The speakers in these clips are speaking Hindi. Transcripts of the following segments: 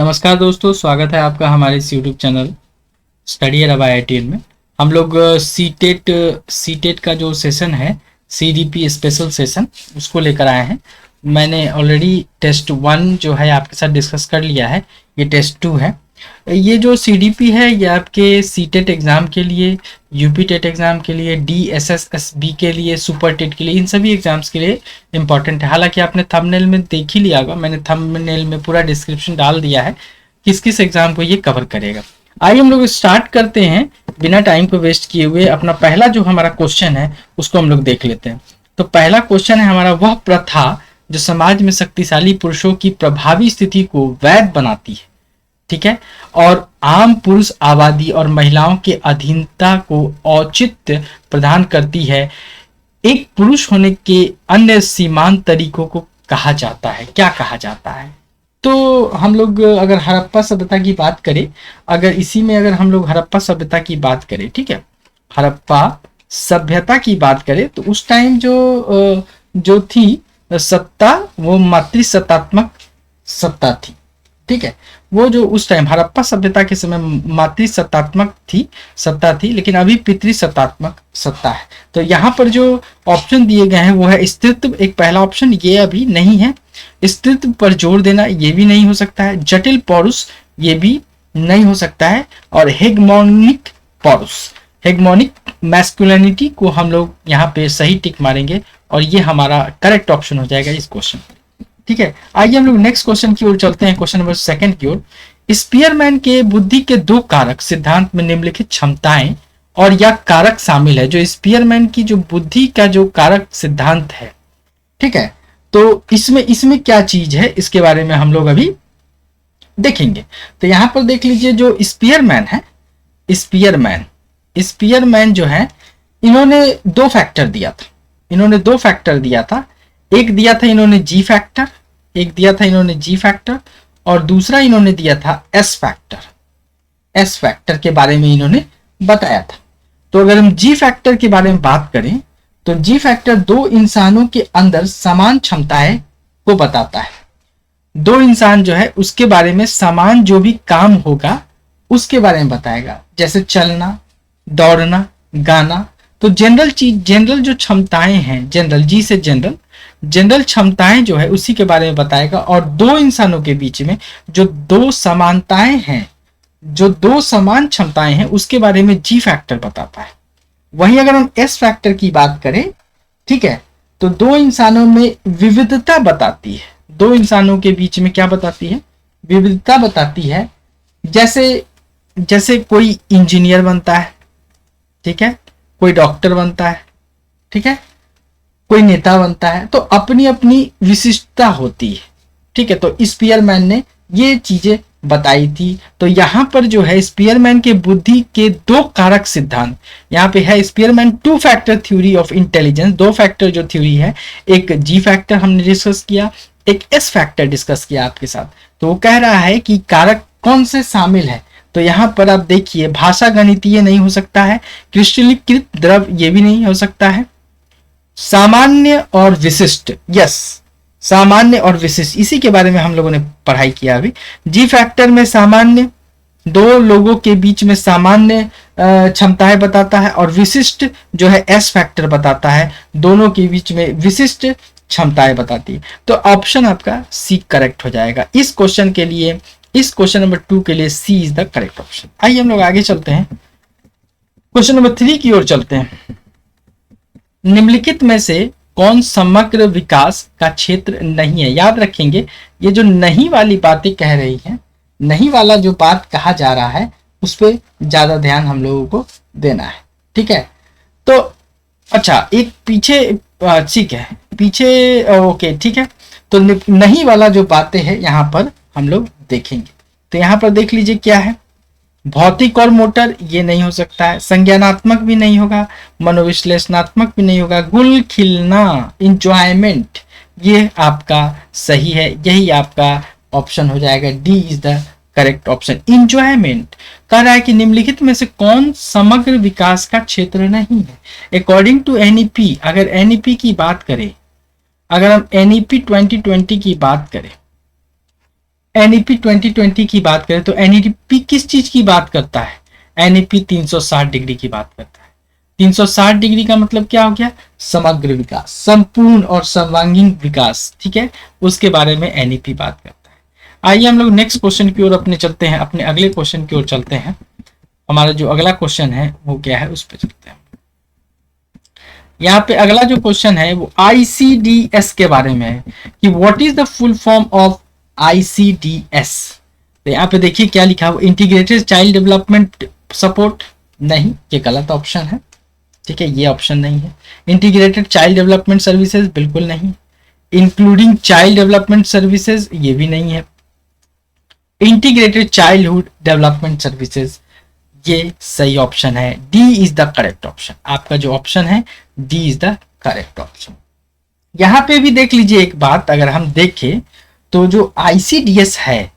नमस्कार दोस्तों, स्वागत है आपका हमारे इस यूट्यूब चैनल स्टडी अरब IITL में। हम लोग सीटेट का जो सेशन है, CDP स्पेशल सेशन, उसको लेकर आए हैं। मैंने ऑलरेडी टेस्ट 1 जो है आपके साथ डिस्कस कर लिया है। ये टेस्ट 2 है। ये जो CDP है ये आपके सीटेट एग्ज़ाम के लिए, यूपी टेट एग्ज़ाम के लिए, DSSSB के लिए, सुपर टेट के लिए, इन सभी एग्ज़ाम्स के लिए इम्पॉर्टेंट है। हालांकि आपने थंबनेल में देख ही लिया होगा, मैंने थंबनेल में पूरा डिस्क्रिप्शन डाल दिया है किस किस एग्ज़ाम को ये कवर करेगा। आइए हम लोग स्टार्ट करते हैं बिना टाइम को वेस्ट किए हुए। अपना पहला जो हमारा क्वेश्चन है उसको हम लोग देख लेते हैं। तो पहला क्वेश्चन है हमारा, वह प्रथा जो समाज में शक्तिशाली पुरुषों की प्रभावी स्थिति को वैध बनाती है, ठीक है, और आम पुरुष आबादी और महिलाओं के अधीनता को औचित्य प्रदान करती है, एक पुरुष होने के अन्य सीमांत तरीकों को कहा जाता है। क्या कहा जाता है? तो हम लोग अगर हड़प्पा सभ्यता की बात करें, अगर हम लोग हड़प्पा सभ्यता की बात करें, ठीक है, हड़प्पा सभ्यता की बात करें तो उस टाइम जो थी सत्ता, वो मातृसत्तात्मक सत्ता थी, ठीक है। वो जो उस टाइम हड़प्पा सभ्यता के समय मातृसत्तात्मक सत्ता थी, लेकिन अभी पितृसत्तात्मक सत्ता है। तो यहाँ पर जो ऑप्शन दिए गए हैं वो है स्त्रीत्व, एक पहला ऑप्शन, ये अभी नहीं है। स्त्रीत्व पर जोर देना, ये भी नहीं हो सकता है। जटिल पौरुष, ये भी नहीं हो सकता है। और हेगमोनिक पौरुष, हेगमोनिक मैस्कुलिनिटी को हम लोग यहाँ पे सही टिक मारेंगे और ये हमारा करेक्ट ऑप्शन हो जाएगा इस क्वेश्चन, ठीक है। आइए हम लोग नेक्स्ट क्वेश्चन की ओर चलते हैं, क्वेश्चन नंबर 2 की ओर। स्पीयरमैन के बुद्धि के 2 कारक सिद्धांत में निम्नलिखित क्षमताएं और या कारक शामिल है। जो स्पीयरमैन की जो बुद्धि का जो कारक सिद्धांत है, ठीक है, तो इसमें क्या चीज है, इसके बारे में हम लोग अभी देखेंगे। तो यहां पर देख लीजिए, जो स्पीयरमैन है, स्पीयरमैन जो है, इन्होंने 2 फैक्टर दिया था। एक दिया था इन्होंने जी फैक्टर, और दूसरा इन्होंने दिया था एस फैक्टर के बारे में इन्होंने बताया था। तो अगर हम जी फैक्टर के बारे में बात करें तो जी फैक्टर 2 इंसानों के अंदर समान क्षमताएं को बताता है। 2 इंसान जो है उसके बारे में समान जो भी काम होगा उसके बारे में बताएगा, जैसे चलना, दौड़ना, गाना। तो जनरल जो क्षमताएं हैं, जनरल क्षमताएं जो है उसी के बारे में बताएगा। और 2 इंसानों के बीच में जो 2 समानताएं हैं, जो 2 समान क्षमताएं हैं, उसके बारे में जी फैक्टर बताता है। वहीं अगर हम एस फैक्टर की बात करें, ठीक है, तो 2 इंसानों में विविधता बताती है। 2 इंसानों के बीच में क्या बताती है? विविधता बताती है। जैसे कोई इंजीनियर बनता है, ठीक है, कोई डॉक्टर बनता है, ठीक है, कोई नेता बनता है, तो अपनी अपनी विशिष्टता होती है, ठीक है। तो स्पीयरमैन ने ये चीजें बताई थी। तो यहाँ पर जो है स्पीयरमैन के बुद्धि के 2 कारक सिद्धांत, यहाँ पे है Spearman 2 factor theory of intelligence. 2 factor जो थ्योरी है, एक जी फैक्टर हमने डिस्कस किया, एक एस फैक्टर डिस्कस किया आपके साथ। तो वो कह रहा है कि कारक कौन से शामिल है। तो यहाँ पर आप देखिए, भाषा गणितीय नहीं हो सकता है, क्रिस्टलीकृत द्रव ये भी नहीं हो सकता है, सामान्य और विशिष्ट, यस, सामान्य और विशिष्ट, इसी के बारे में हम लोगों ने पढ़ाई किया अभी। जी फैक्टर में सामान्य, 2 लोगों के बीच में सामान्य क्षमताएं बताता है, और विशिष्ट जो है एस फैक्टर बताता है, दोनों के बीच में विशिष्ट क्षमताएं बताती है। तो ऑप्शन आपका सी करेक्ट हो जाएगा इस क्वेश्चन के लिए। इस क्वेश्चन नंबर 2 के लिए सी इज द करेक्ट ऑप्शन। आइए हम लोग आगे चलते हैं, क्वेश्चन नंबर 3 की ओर चलते हैं। निम्नलिखित में से कौन समग्र विकास का क्षेत्र नहीं है? याद रखेंगे, ये जो नहीं वाली बातें कह रही हैं, नहीं वाला जो बात कहा जा रहा है उस पर ज्यादा ध्यान हम लोगों को देना है, ठीक है। तो अच्छा, एक पीछे, ठीक है, पीछे, ओके, ठीक है। तो नहीं वाला जो बातें हैं यहाँ पर हम लोग देखेंगे। तो यहाँ पर देख लीजिए क्या है, भौतिक और मोटर ये नहीं हो सकता है, संज्ञानात्मक भी नहीं होगा, मनोविश्लेषणात्मक भी नहीं होगा, गुल खिलना, इंजॉयमेंट, ये आपका सही है, यही आपका ऑप्शन हो जाएगा। D is the correct option. Enjoyment कह रहा है कि निम्नलिखित में से कौन समग्र विकास का क्षेत्र नहीं है। अकॉर्डिंग टू एनईपी, अगर एनईपी की बात करें, अगर हम एनईपी 2020 की बात करें, एनईपी 2020 की बात करें तो एनईपी किस चीज की बात करता है? एनईपी 360 डिग्री की बात करता है। 360 डिग्री का मतलब क्या हो गया? समग्र विकास, संपूर्ण और सर्वांगीण विकास, ठीक है, उसके बारे में एनईपी बात करता है। आइए हम लोग नेक्स्ट क्वेश्चन की ओर अपने चलते हैं, अपने अगले क्वेश्चन की ओर चलते हैं। हमारा जो अगला क्वेश्चन है वो क्या है, उस पर चलते हैं। यहाँ पे अगला जो क्वेश्चन है वो ICDS के बारे में है कि what is the full form of ICDS। तो यहाँ पे देखिए क्या लिखा है, इंटीग्रेटेड चाइल्ड डेवलपमेंट सपोर्ट, नहीं, ये गलत ऑप्शन है, ठीक है, ये ऑप्शन नहीं है। इंटीग्रेटेड चाइल्ड डेवलपमेंट सर्विसेज, बिल्कुल नहीं। इंक्लूडिंग चाइल्ड डेवलपमेंट सर्विसेज, ये भी नहीं है। इंटीग्रेटेड चाइल्डहुड डेवलपमेंट सर्विसेज, ये सही ऑप्शन है, D is the correct option. आपका जो ऑप्शन है D is the correct option. यहां पे भी देख लीजिए एक बात, अगर हम देखें तो जो ICDS है,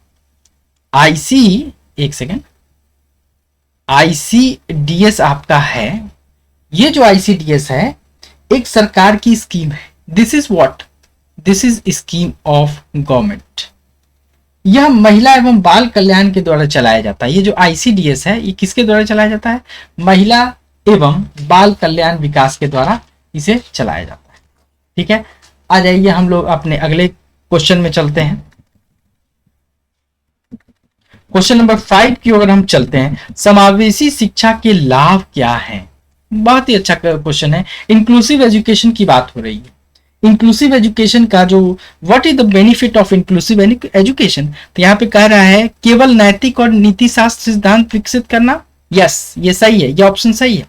एक सेकेंड, ICDS आपका है, ये जो ICDS है एक सरकार की स्कीम है। This is what, this is scheme of government. यह महिला एवं बाल कल्याण के द्वारा चलाया जाता है। ये जो ICDS है ये किसके द्वारा चलाया जाता है? महिला एवं बाल कल्याण विकास के द्वारा इसे चलाया जाता है, ठीक है। आ जाइए हम लोग अपने अगले क्वेश्चन में चलते हैं। क्वेश्चन नंबर 5 की ओर हम चलते हैं। समावेशी शिक्षा के लाभ क्या हैं? बहुत ही अच्छा क्वेश्चन है। इंक्लूसिव एजुकेशन की बात हो रही है। इंक्लूसिव एजुकेशन का जो what is the benefit of inclusive education, तो यहाँ पे कह रहा है केवल नैतिक और नीति शास्त्र सिद्धांत विकसित करना, यस ये सही है, ये ऑप्शन सही है।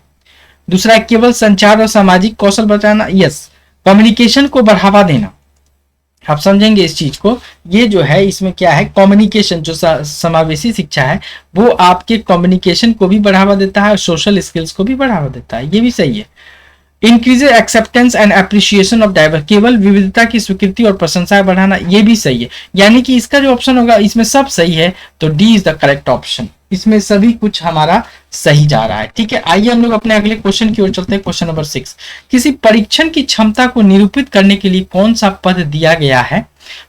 दूसरा है केवल संचार और सामाजिक कौशल बढ़ाना, यस। कम्युनिकेशन को बढ़ावा देना, आप समझेंगे इस चीज को, ये जो है इसमें क्या है, कम्युनिकेशन, जो समावेशी शिक्षा है वो आपके कम्युनिकेशन को भी बढ़ावा देता है और सोशल स्किल्स को भी बढ़ावा देता है, ये भी सही है। Increases acceptance and appreciation of diver, केवल विविधता की स्वीकृति और प्रशंसा बढ़ाना, ये भी सही है। यानी कि इसका जो ऑप्शन होगा इसमें सब सही है, तो D is the correct option. इसमें सभी कुछ हमारा सही जा रहा है, ठीक है। आइए हम लोग अपने अगले क्वेश्चन की ओर चलते हैं। क्वेश्चन नंबर 6, किसी परीक्षण की क्षमता को निरूपित करने के लिए कौन सा पद दिया गया है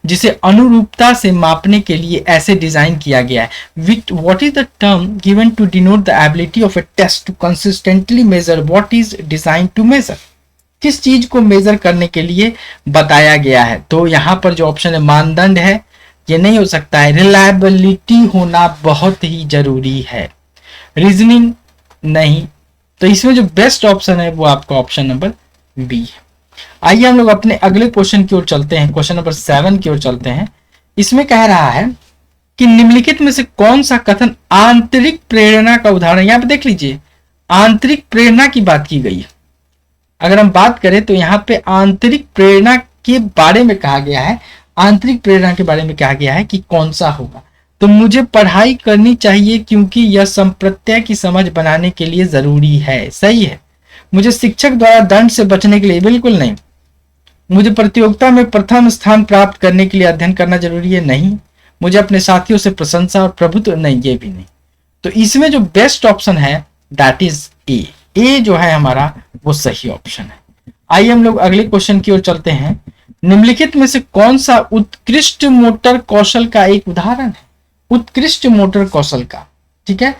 जिसे अनुरूपता से मापने के लिए ऐसे डिजाइन किया गया है? What is the term given to denote the ability of a test to consistently measure what is design to measure? किस चीज को मेजर करने के लिए बताया गया है? तो यहाँ पर जो ऑप्शन है मानदंड है, ये नहीं हो सकता है। रिलायबिलिटी होना बहुत ही जरूरी है। रीजनिंग नहीं, तो इसमें जो बेस्ट ऑप्शन है वो आपका ऑप्शन नंबर बी है। आइए हम लोग अपने अगले क्वेश्चन की ओर चलते हैं। क्वेश्चन नंबर 7 की ओर चलते हैं। इसमें कह रहा है कि निम्नलिखित में से कौन सा कथन आंतरिक प्रेरणा का उदाहरण? यहां पे देख लीजिए, आंतरिक प्रेरणा की बात की गई है। अगर हम बात करें तो यहाँ पे आंतरिक प्रेरणा के बारे में कहा गया है, आंतरिक प्रेरणा के बारे में कहा गया है कि कौन सा होगा। तो मुझे पढ़ाई करनी चाहिए क्योंकि यह संप्रत्यय की समझ बनाने के लिए जरूरी है, सही है। मुझे शिक्षक द्वारा दंड से बचने के लिए, बिल्कुल नहीं। मुझे प्रतियोगिता में प्रथम स्थान प्राप्त करने के लिए अध्ययन करना जरूरी है, नहीं। मुझे अपने साथियों से प्रशंसा और प्रभुत्व, नहीं, ये भी नहीं। तो इसमें जो बेस्ट ऑप्शन है दैट इज ए जो है हमारा वो सही ऑप्शन है। आइए हम लोग अगले क्वेश्चन की ओर चलते हैं। निम्नलिखित में से कौन सा उत्कृष्ट मोटर कौशल का एक उदाहरण है? उत्कृष्ट मोटर कौशल का, ठीक है।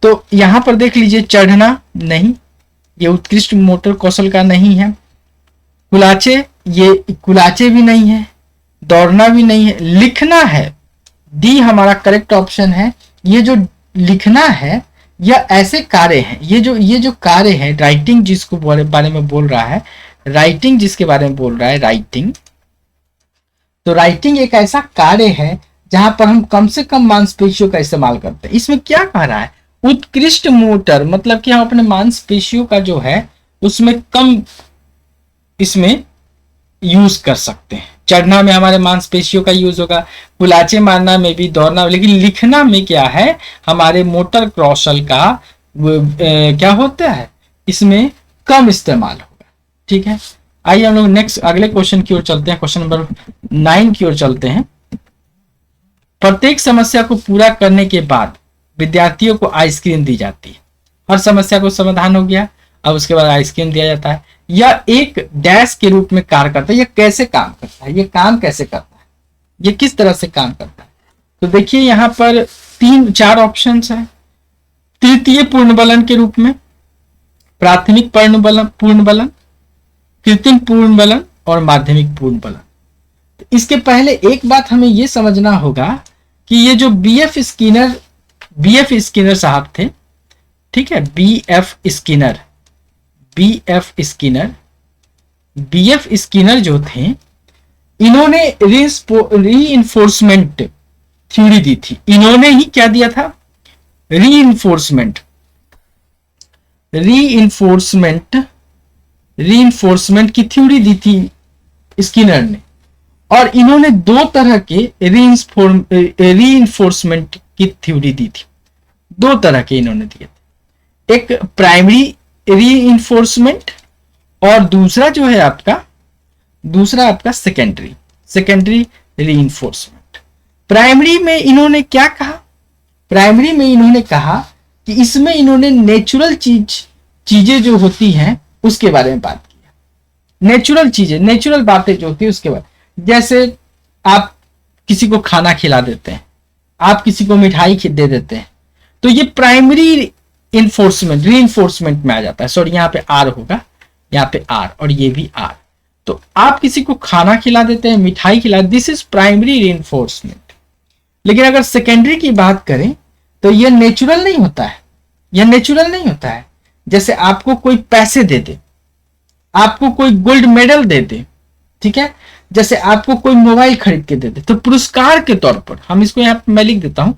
तो यहां पर देख लीजिए, चढ़ना नहीं, ये उत्कृष्ट मोटर कौशल का नहीं है। कुलाचे, ये कुलाचे भी नहीं है। दौड़ना भी नहीं है। लिखना है, डी हमारा करेक्ट ऑप्शन है। ये जो लिखना है यह ऐसे कार्य हैं, ये जो कार्य है, राइटिंग जिसको बारे में बोल रहा है, राइटिंग जिसके बारे में बोल रहा है, राइटिंग, तो राइटिंग एक ऐसा कार्य है जहां पर हम कम से कम मांसपेशियों का इस्तेमाल करते हैं। इसमें क्या कह रहा है, उत्कृष्ट मोटर, मतलब कि हम अपने मांसपेशियों का जो है उसमें कम इसमें यूज कर सकते हैं। चढ़ना में हमारे मांसपेशियों का यूज होगा, कुलाचे मारना में भी, दौड़ना, लेकिन लिखना में क्या है, हमारे मोटर कौशल का क्या होता है, इसमें कम इस्तेमाल होगा, ठीक है। आइए हम लोग नेक्स्ट अगले क्वेश्चन की ओर चलते हैं। क्वेश्चन नंबर 9 की ओर चलते हैं। प्रत्येक समस्या को पूरा करने के बाद विद्यार्थियों को आइसक्रीम दी जाती है। हर समस्या को समाधान हो गया, अब उसके बाद आइसक्रीम दिया जाता है। यह एक डैश के रूप में कार्य करता है। यह कैसे काम करता है, यह काम कैसे करता है, यह किस तरह से काम करता है? तो देखिए यहाँ पर 3-4 ऑप्शंस है। तृतीय पूर्ण बलन के रूप में, प्राथमिक पूर्ण बलन, कृत्रिम पूर्ण बलन और माध्यमिक पूर्ण बलन। तो इसके पहले एक बात हमें यह समझना होगा कि ये जो बीएफ स्किनर साहब थे, ठीक है, बीएफ स्किनर जो थे, इन्होंने रीइंफोर्समेंट थ्योरी दी थी। इन्होंने ही क्या दिया था? रीइंफोर्समेंट की थ्योरी दी थी स्किनर ने। और इन्होंने 2 तरह के रीइंफोर्समेंट की थ्योरी दी थी। 2 तरह के इन्होंने दिए थे, एक प्राइमरी रीइंफोर्समेंट और दूसरा आपका सेकेंडरी रीइंफोर्समेंट। प्राइमरी में इन्होंने क्या कहा? प्राइमरी में इन्होंने कहा कि इसमें इन्होंने नेचुरल चीजें जो होती हैं उसके बारे में बात किया। नेचुरल बातें जो होती है उसके बारे में, जैसे आप किसी को खाना खिला देते हैं, आप किसी को मिठाई दे देते हैं, तो ये प्राइमरी रीइंफोर्समेंट में आ जाता है। सॉरी, यहाँ पे आर होगा, यहाँ पे आर और ये भी आर। तो आप किसी को खाना खिला देते हैं, मिठाई खिला, दिस इज प्राइमरी रीइंफोर्समेंट। लेकिन अगर सेकेंडरी की बात करें तो यह नेचुरल नहीं होता है। जैसे आपको कोई पैसे दे दे, आपको कोई गोल्ड मेडल दे दे, ठीक है, जैसे आपको कोई मोबाइल खरीद के दे दे, तो पुरस्कार के तौर पर, हम इसको यहाँ पे मैं लिख देता हूं,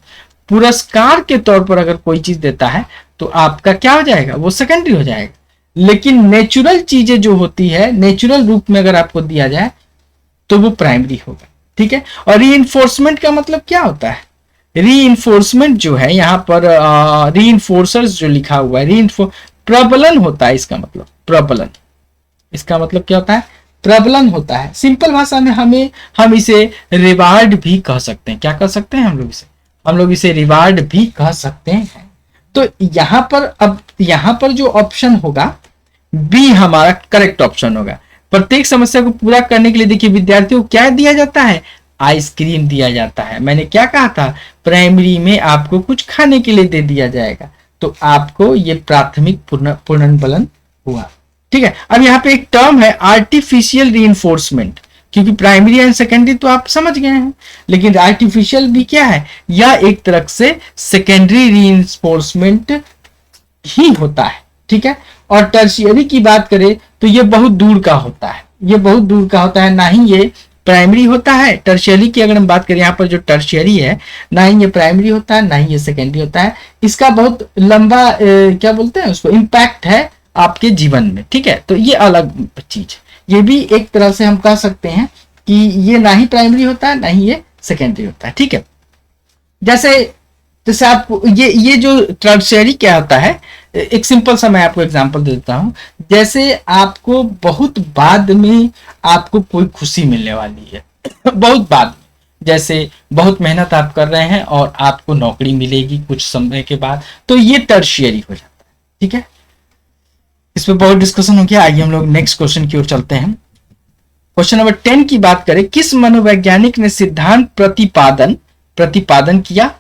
पुरस्कार के तौर पर अगर कोई चीज देता है तो आपका क्या हो जाएगा? वो सेकेंडरी हो जाएगा। लेकिन नेचुरल चीजें जो होती है, नेचुरल रूप में अगर आपको दिया जाए तो वो प्राइमरी होगा, ठीक है। और रीइंफोर्समेंट का मतलब क्या होता है? रीइंफोर्समेंट जो है यहाँ पर रीइंफोर्सर्स जो लिखा हुआ है, प्रबलन होता है। इसका मतलब क्या होता है? प्रबलन होता है। सिंपल भाषा में हम इसे रिवार्ड भी कह सकते हैं। क्या कह सकते हैं हम लोग इसे रिवार्ड भी कह सकते हैं। तो यहाँ पर जो ऑप्शन होगा बी हमारा करेक्ट ऑप्शन होगा। प्रत्येक समस्या को पूरा करने के लिए देखिए विद्यार्थियों को क्या दिया जाता है? आइसक्रीम दिया जाता है। मैंने क्या कहा था? प्राइमरी में आपको कुछ खाने के लिए दे दिया जाएगा, तो आपको ये प्राथमिक पूर्णन बलन हुआ, ठीक है। अब यहाँ पे एक टर्म है आर्टिफिशियल रीइंफोर्समेंट, क्योंकि प्राइमरी एंड सेकेंडरी तो आप समझ गए हैं, लेकिन आर्टिफिशियल भी क्या है? या एक तरह से सेकेंडरी रीइंफोर्समेंट ही होता है, ठीक है। और टर्शियरी की बात करें तो ये बहुत दूर का होता है, ना ही ये प्राइमरी होता है। टर्शियरी की अगर हम बात करें, यहाँ पर जो टर्शियरी है, ना ही ये प्राइमरी होता है, ना ही ये सेकेंडरी होता है। इसका बहुत लंबा क्या बोलते हैं उसको, इम्पैक्ट है आपके जीवन में, ठीक है। तो ये अलग चीज, ये भी एक तरह से हम कह सकते हैं कि ये ना ही प्राइमरी होता है, ना ही ये सेकेंडरी होता है, ठीक है। जैसे आपको ये जो टर्शियरी क्या होता है, एक सिंपल सा मैं आपको एग्जांपल दे देता हूं। जैसे आपको बहुत बाद में आपको कोई खुशी मिलने वाली है, बहुत बाद में, जैसे बहुत मेहनत आप कर रहे हैं और आपको नौकरी मिलेगी कुछ समय के बाद, तो ये टर्शियरी हो जाता है, ठीक है। इस पर बहुत डिस्कशन हो गया। आइए हम लोग नेक्स्ट क्वेश्चन की ओर चलते हैं। क्वेश्चन नंबर 10 की बात करें, किस मनोवैज्ञानिक ने सिद्धांत प्रतिपादन किया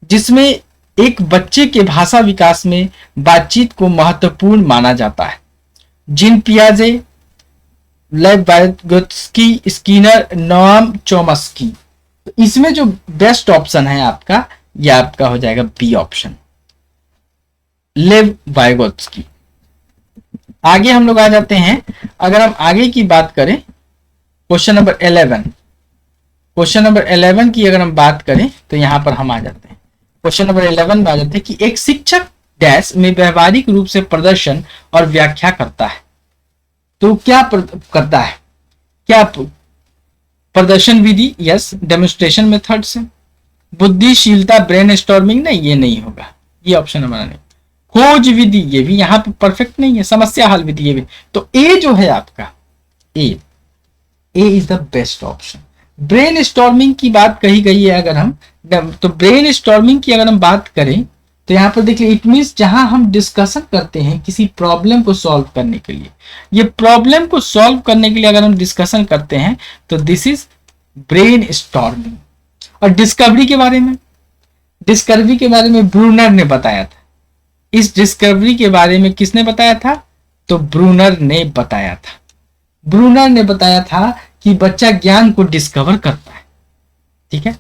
जिसमें एक बच्चे के भाषा विकास में बातचीत को महत्वपूर्ण माना जाता है? जीन पियाजे, लेव वाइगोत्स्की, स्किनर, नोआम चोम्स्की। तो इसमें जो बेस्ट ऑप्शन है आपका, यह आपका हो जाएगा बी ऑप्शन, लेव वाइगोत्स्की। आगे हम लोग आ जाते हैं। अगर हम आगे की बात करें, क्वेश्चन नंबर 11 की अगर हम बात करें तो यहां पर हम आ जाते हैं क्वेश्चन नंबर 11 में आ जाते हैं कि एक शिक्षक डैश में व्यवहारिक रूप से प्रदर्शन और व्याख्या करता है। तो क्या करता है? क्या प्रदर्शन विधि? यस। डेमोन्स्ट्रेशन मेथड से? बुद्धिशीलता, ब्रेनस्टॉर्मिंग? नहीं, ये नहीं होगा, ये ऑप्शन हमारा नहीं। खोज विधि? ये भी यहाँ पे परफेक्ट नहीं है। समस्या हल विधि? ये भी। तो ए जो है आपका, A is the best option. Brainstorming की बात कही गई है अगर हम, तो ब्रेन स्टॉर्मिंग की अगर हम बात करें तो यहाँ पर देखिए, इट मीन्स जहां हम डिस्कशन करते हैं किसी प्रॉब्लम को सॉल्व करने के लिए, ये प्रॉब्लम को सॉल्व करने के लिए अगर हम डिस्कशन करते हैं तो दिस इज ब्रेन स्टॉर्मिंग। और डिस्कवरी के बारे में, डिस्कवरी के बारे में ब्रूनर ने बताया था। इस डिस्कवरी के बारे में किसने बताया था? तो ब्रूनर ने बताया था। ब्रूनर ने बताया था कि बच्चा ज्ञान को डिस्कवर करता है। ठीक है,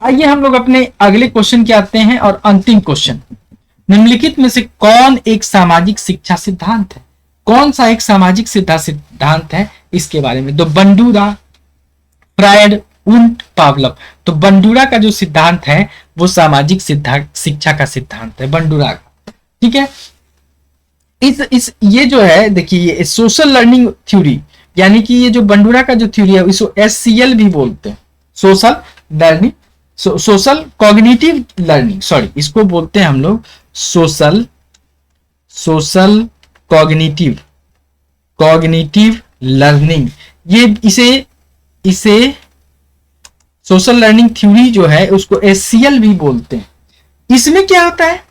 आइए हम लोग अपने अगले क्वेश्चन के आते हैं और अंतिम क्वेश्चन, निम्नलिखित में से कौन एक सामाजिक शिक्षा सिद्धांत है? कौन सा एक सामाजिक सिद्धांत है इसके बारे में? तो बंडूरा, फ्रायड, उंट, पावलव। तो बंडूरा का जो सिद्धांत है वो सामाजिक शिक्षा का सिद्धांत है, बंडूरा का। ठीक है, इस ये जो है देखिए, ये सोशल लर्निंग थ्योरी, यानी कि ये जो बंडूरा का जो थ्योरी है इसको SCL भी बोलते हैं, social learning, social cognitive learning, sorry इसको बोलते हैं हम लोग सोशल कॉग्निटिव लर्निंग। ये इसे सोशल लर्निंग थ्योरी जो है उसको SCL भी बोलते हैं। इसमें क्या होता है,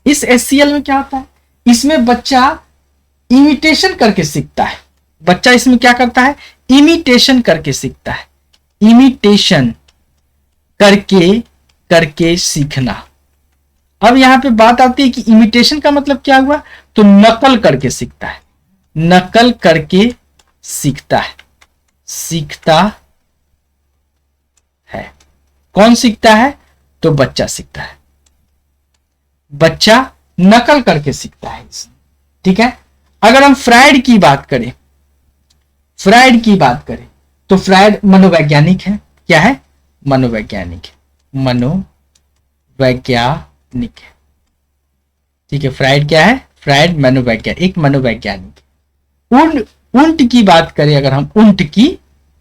इस SCL में क्या होता है, इसमें बच्चा इमिटेशन करके सीखता है। बच्चा इसमें क्या करता है? इमिटेशन करके सीखता है, इमिटेशन करके सीखना। अब यहां पे बात आती है कि इमिटेशन का मतलब क्या हुआ? तो नकल करके सीखता है, नकल करके सीखता है। कौन सीखता है? तो बच्चा सीखता है, बच्चा नकल करके सीखता है। ठीक है, अगर हम फ्रायड की बात करें तो फ्रायड मनोवैज्ञानिक है। क्या है? मनोवैज्ञानिक है। ठीक है, फ्रायड क्या है? फ्रायड एक मनोवैज्ञानिक। उंट की बात करें, अगर हम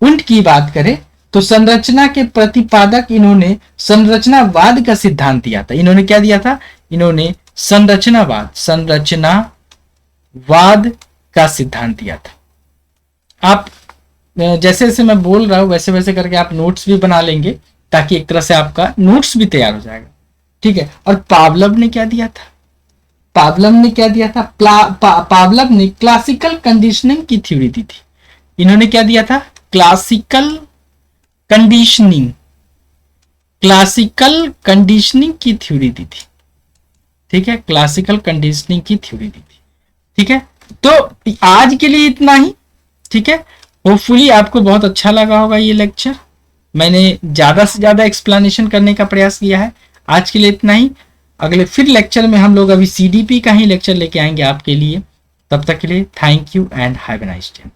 उंट की बात करें तो संरचना के प्रतिपादक इन्होंने संरचनावाद का सिद्धांत दिया था। इन्होंने क्या दिया था? इन्होंने संरचनावाद का सिद्धांत दिया था। आप जैसे जैसे मैं बोल रहा हूं वैसे वैसे करके आप नोट्स भी बना लेंगे, ताकि एक तरह से आपका नोट्स भी तैयार हो जाएगा। ठीक है, और पावलव ने क्या दिया था? पावलव ने क्लासिकल कंडीशनिंग की थ्योरी दी थी। इन्होंने क्या दिया था? क्लासिकल कंडीशनिंग की थ्योरी दी थी। ठीक है, क्लासिकल कंडीशनिंग की थ्योरी दी थी। ठीक है, तो आज के लिए इतना ही। ठीक है, होपफुली आपको बहुत अच्छा लगा होगा ये लेक्चर। मैंने ज्यादा से ज्यादा एक्सप्लेनेशन करने का प्रयास किया है। आज के लिए इतना ही। अगले फिर लेक्चर में हम लोग अभी CDP का ही लेक्चर लेके आएंगे आपके लिए। तब तक के लिए thank you and have a nice day.